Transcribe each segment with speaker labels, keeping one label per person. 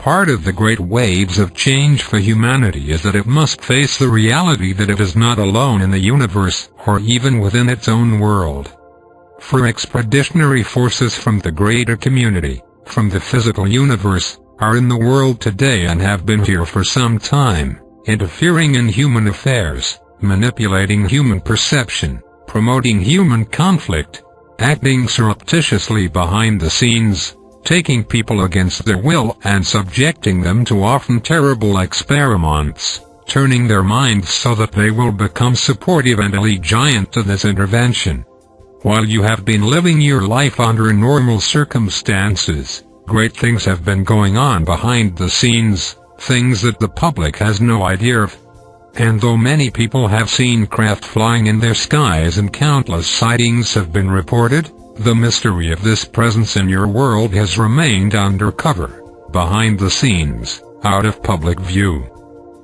Speaker 1: Part of the great waves of change for humanity is that it must face the reality that it is not alone in the universe, or even within its own world. For expeditionary forces from the greater community, from the physical universe, are in the world today and have been here for some time, interfering in human affairs, manipulating human perception, promoting human conflict, acting surreptitiously behind the scenes, taking people against their will and subjecting them to often terrible experiments, turning their minds so that they will become supportive and allegiant to this intervention. While you have been living your life under normal circumstances, great things have been going on behind the scenes, things that the public has no idea of. And though many people have seen craft flying in their skies and countless sightings have been reported, the mystery of this presence in your world has remained undercover, behind the scenes, out of public view.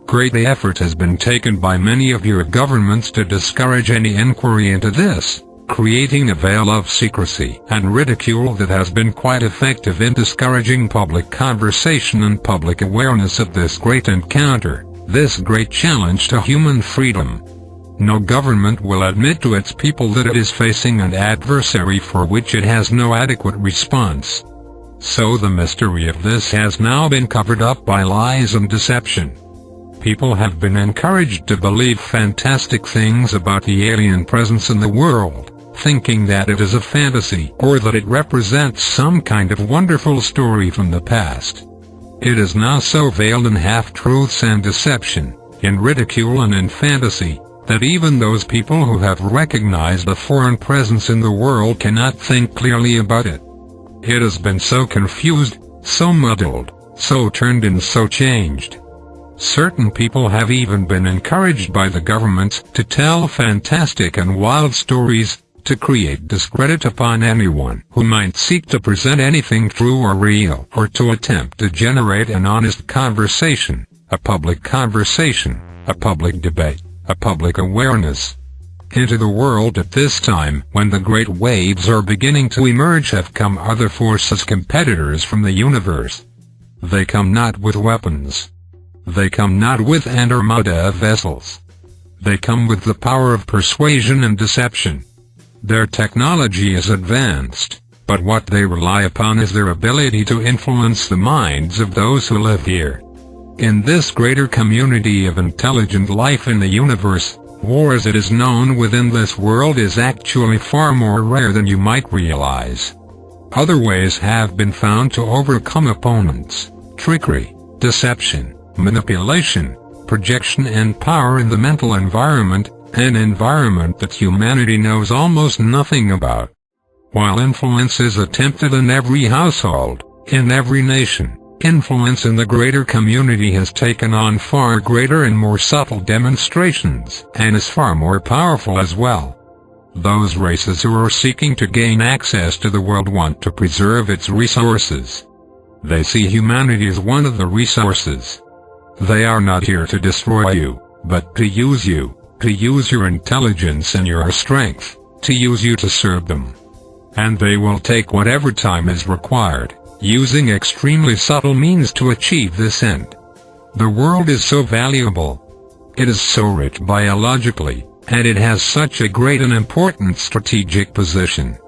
Speaker 1: Great effort has been taken by many of your governments to discourage any inquiry into this, creating a veil of secrecy and ridicule that has been quite effective in discouraging public conversation and public awareness of this great encounter, this great challenge to human freedom. No government will admit to its people that it is facing an adversary for which it has no adequate response. So the mystery of this has now been covered up by lies and deception. People have been encouraged to believe fantastic things about the alien presence in the world, thinking that it is a fantasy or that it represents some kind of wonderful story from the past. It is now so veiled in half-truths and deception, in ridicule and in fantasy, that even those people who have recognized a foreign presence in the world cannot think clearly about it. It has been so confused, so muddled, so turned and so changed. Certain people have even been encouraged by the government to tell fantastic and wild stories, to create discredit upon anyone who might seek to present anything true or real, or to attempt to generate an honest conversation, a public debate, a public awareness. Into the world at this time, when the great waves are beginning to emerge, have come other forces, competitors from the universe. They come not with weapons. They come not with an armada of vessels. They come with the power of persuasion and deception. Their technology is advanced, but what they rely upon is their ability to influence the minds of those who live here. In this greater community of intelligent life in the universe, war as it is known within this world is actually far more rare than you might realize. Other ways have been found to overcome opponents: trickery, deception, manipulation, projection and power in the mental environment, an environment that humanity knows almost nothing about. While influence is attempted in every household, in every nation, influence in the greater community has taken on far greater and more subtle demonstrations, and is far more powerful as well. Those races who are seeking to gain access to the world want to preserve its resources. They see humanity as one of the resources. They are not here to destroy you, but to use you, to use your intelligence and your strength, to use you to serve them. And they will take whatever time is required, using extremely subtle means to achieve this end. The world is so valuable. It is so rich biologically, and it has such a great and important strategic position.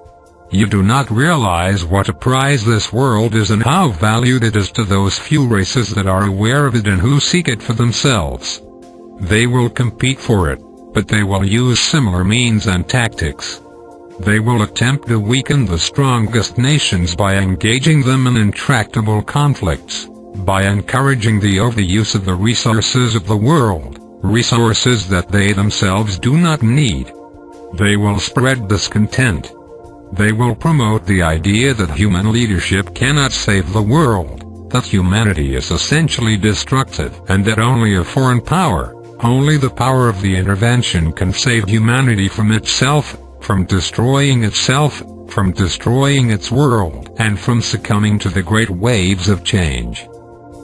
Speaker 1: You do not realize what a prize this world is and how valued it is to those few races that are aware of it and who seek it for themselves. They will compete for it, but they will use similar means and tactics. They will attempt to weaken the strongest nations by engaging them in intractable conflicts, by encouraging the overuse of the resources of the world, resources that they themselves do not need. They will spread discontent. They will promote the idea that human leadership cannot save the world, that humanity is essentially destructive, and that only a foreign power, only the power of the intervention can save humanity from itself, from destroying itself, from destroying its world, and from succumbing to the great waves of change.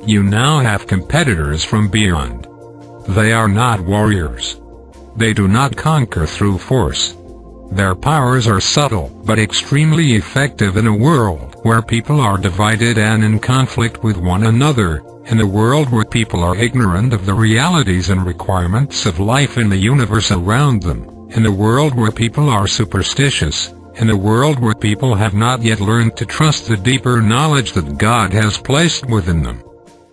Speaker 1: You now have competitors from beyond. They are not warriors. They do not conquer through force. Their powers are subtle but extremely effective in a world where people are divided and in conflict with one another, in a world where people are ignorant of the realities and requirements of life in the universe around them, in a world where people are superstitious, in a world where people have not yet learned to trust the deeper knowledge that God has placed within them.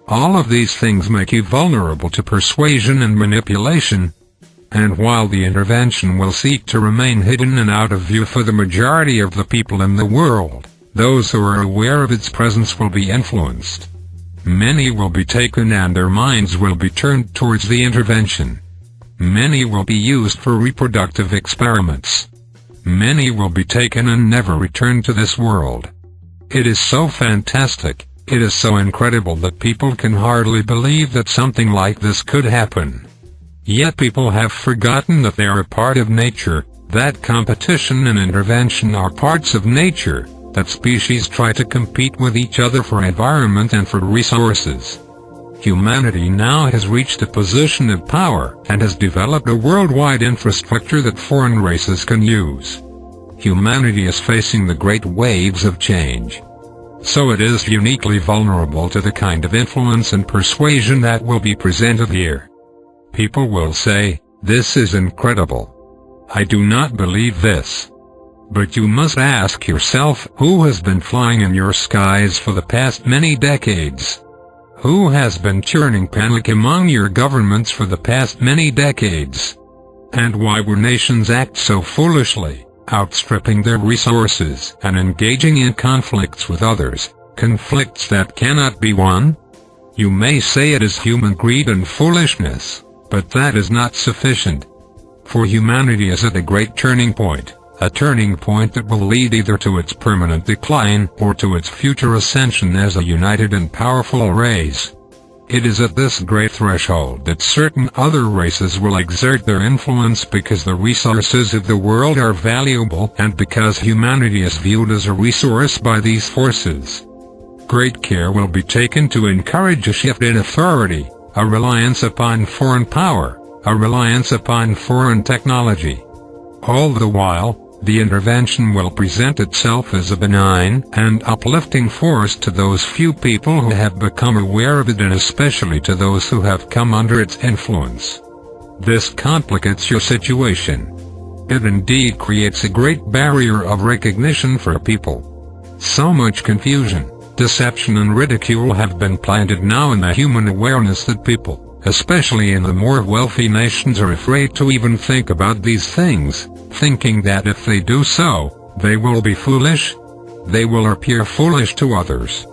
Speaker 1: All of these things make you vulnerable to persuasion and manipulation, and while the intervention will seek to remain hidden and out of view for the majority of the people in the world, those who are aware of its presence will be influenced. Many will be taken and their minds will be turned towards the intervention. Many will be used for reproductive experiments. Many will be taken and never return to this world. It is so fantastic, it is so incredible that people can hardly believe that something like this could happen. Yet people have forgotten that they are a part of nature, that competition and intervention are parts of nature, that species try to compete with each other for environment and for resources. Humanity now has reached a position of power and has developed a worldwide infrastructure that foreign races can use. Humanity is facing the great waves of change. So it is uniquely vulnerable to the kind of influence and persuasion that will be presented here. People will say, "This is incredible. I do not believe this." But you must ask yourself, who has been flying in your skies for the past many decades? Who has been churning panic among your governments for the past many decades? And why will nations act so foolishly, outstripping their resources and engaging in conflicts with others, conflicts that cannot be won? You may say it is human greed and foolishness, but that is not sufficient. For humanity is at a great turning point, a turning point that will lead either to its permanent decline or to its future ascension as a united and powerful race. It is at this great threshold that certain other races will exert their influence because the resources of the world are valuable and because humanity is viewed as a resource by these forces. Great care will be taken to encourage a shift in authority, a reliance upon foreign power, a reliance upon foreign technology. All the while, the intervention will present itself as a benign and uplifting force to those few people who have become aware of it, and especially to those who have come under its influence. This complicates your situation. It indeed creates a great barrier of recognition for people. So much confusion, deception and ridicule have been planted now in the human awareness that people, especially in the more wealthy nations, are afraid to even think about these things, thinking that if they do so, they will be foolish. They will appear foolish to others.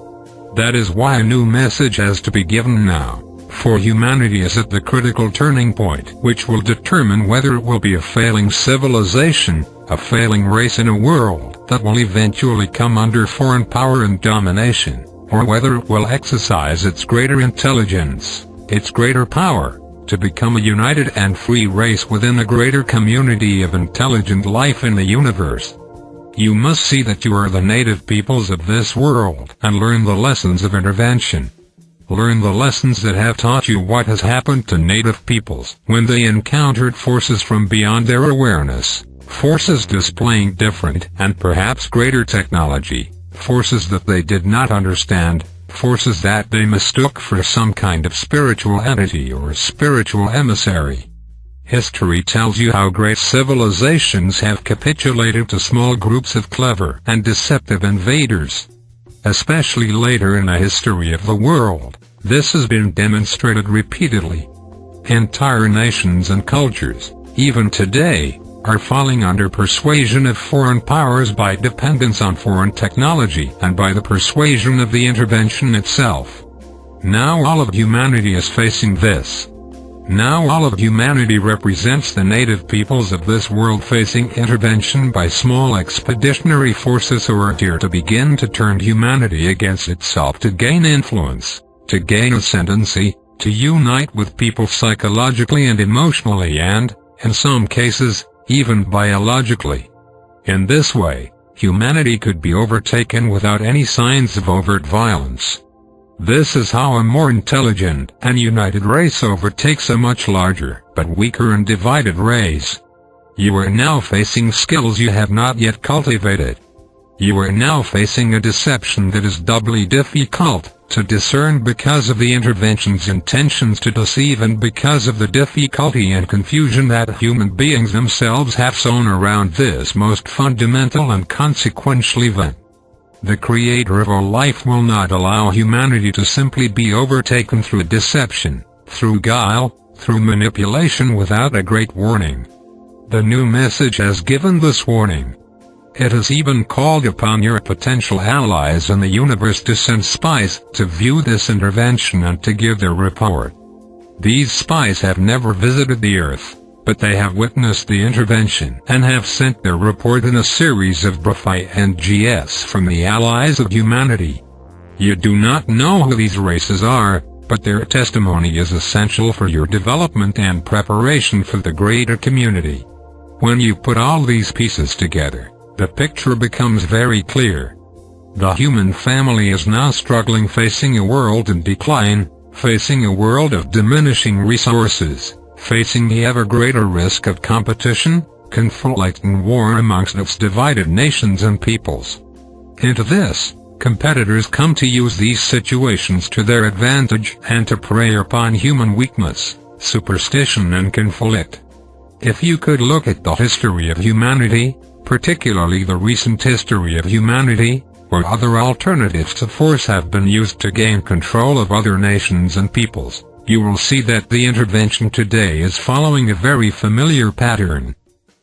Speaker 1: That is why a new message has to be given now, for humanity is at the critical turning point, which will determine whether it will be a failing civilization, a failing race in a world that will eventually come under foreign power and domination, or whether it will exercise its greater intelligence, its greater power, to become a united and free race within a greater community of intelligent life in the universe. You must see that you are the native peoples of this world and learn the lessons of intervention. Learn the lessons that have taught you what has happened to native peoples when they encountered forces from beyond their awareness, forces displaying different and perhaps greater technology, forces that they did not understand, forces that they mistook for some kind of spiritual entity or spiritual emissary. History tells you how great civilizations have capitulated to small groups of clever and deceptive invaders. Especially later in the history of the world, this has been demonstrated repeatedly. Entire nations and cultures, even today, are falling under persuasion of foreign powers by dependence on foreign technology and by the persuasion of the intervention itself. Now all of humanity is facing this. Now all of humanity represents the native peoples of this world facing intervention by small expeditionary forces who are here to begin to turn humanity against itself, to gain influence, to gain ascendancy, to unite with people psychologically and emotionally and, in some cases, even biologically. In this way, humanity could be overtaken without any signs of overt violence. This is how a more intelligent and united race overtakes a much larger, but weaker and divided race. You are now facing skills you have not yet cultivated. You are now facing a deception that is doubly difficult to discern because of the intervention's intentions to deceive and because of the difficulty and confusion that human beings themselves have sown around this most fundamental and consequential event. The Creator of all life will not allow humanity to simply be overtaken through deception, through guile, through manipulation without a great warning. The new message has given this warning. It has even called upon your potential allies in the universe to send spies to view this intervention and to give their report. These spies have never visited the Earth, but they have witnessed the intervention and have sent their report in a series of BRIFI and GS from the allies of humanity. You do not know who these races are, but their testimony is essential for your development and preparation for the greater community. When you put all these pieces together, the picture becomes very clear. The human family is now struggling, facing a world in decline, facing a world of diminishing resources, facing the ever greater risk of competition, conflict and war amongst its divided nations and peoples. Into this, competitors come to use these situations to their advantage and to prey upon human weakness, superstition and conflict. If you could look at the history of humanity, particularly the recent history of humanity, where other alternatives to force have been used to gain control of other nations and peoples, you will see that the intervention today is following a very familiar pattern.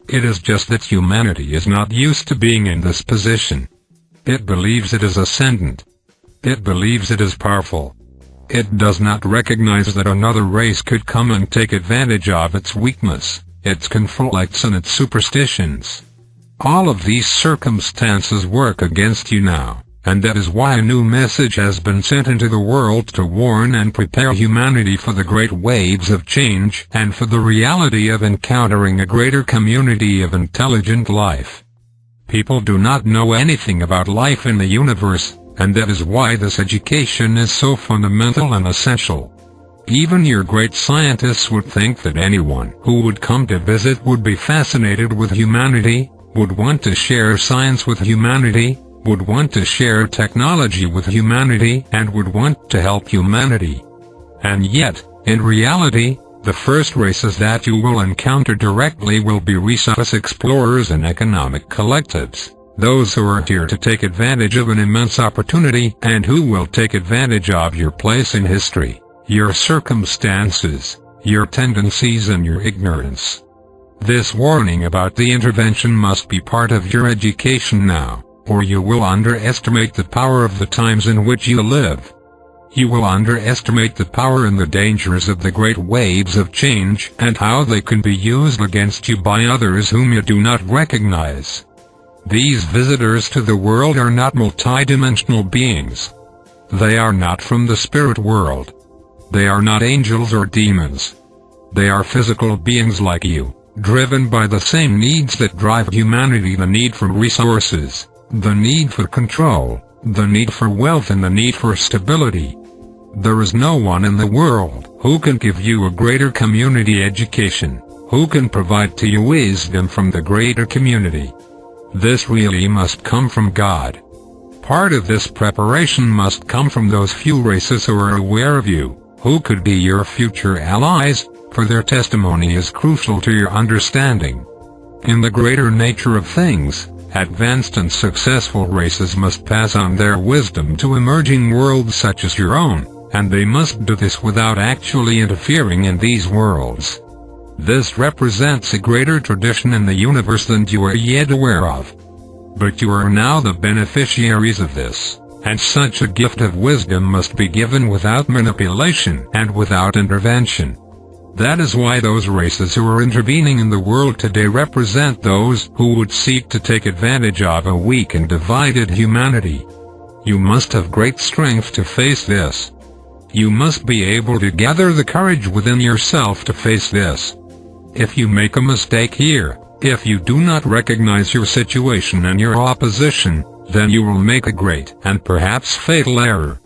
Speaker 1: It is just that humanity is not used to being in this position. It believes it is ascendant. It believes it is powerful. It does not recognize that another race could come and take advantage of its weakness, its conflicts and its superstitions. All of these circumstances work against you now, and that is why a new message has been sent into the world to warn and prepare humanity for the great waves of change and for the reality of encountering a greater community of intelligent life. People do not know anything about life in the universe, and that is why this education is so fundamental and essential. Even your great scientists would think that anyone who would come to visit would be fascinated with humanity, would want to share science with humanity, would want to share technology with humanity, and would want to help humanity. And yet, in reality, the first races that you will encounter directly will be resource explorers and economic collectives, those who are here to take advantage of an immense opportunity and who will take advantage of your place in history, your circumstances, your tendencies and your ignorance. This warning about the intervention must be part of your education now, or you will underestimate the power of the times in which you live. You will underestimate the power and the dangers of the great waves of change and how they can be used against you by others whom you do not recognize. These visitors to the world are not multidimensional beings. They are not from the spirit world. They are not angels or demons. They are physical beings like you, driven by the same needs that drive humanity: the need for resources, the need for control, the need for wealth and the need for stability. There is no one in the world who can give you a greater community education, who can provide to you wisdom from the greater community. This really must come from God. Part of this preparation must come from those few races who are aware of you, who could be your future allies, for their testimony is crucial to your understanding. In the greater nature of things, advanced and successful races must pass on their wisdom to emerging worlds such as your own, and they must do this without actually interfering in these worlds. This represents a greater tradition in the universe than you are yet aware of. But you are now the beneficiaries of this, and such a gift of wisdom must be given without manipulation and without intervention. That is why those races who are intervening in the world today represent those who would seek to take advantage of a weak and divided humanity. You must have great strength to face this. You must be able to gather the courage within yourself to face this. If you make a mistake here, if you do not recognize your situation and your opposition, then you will make a great and perhaps fatal error.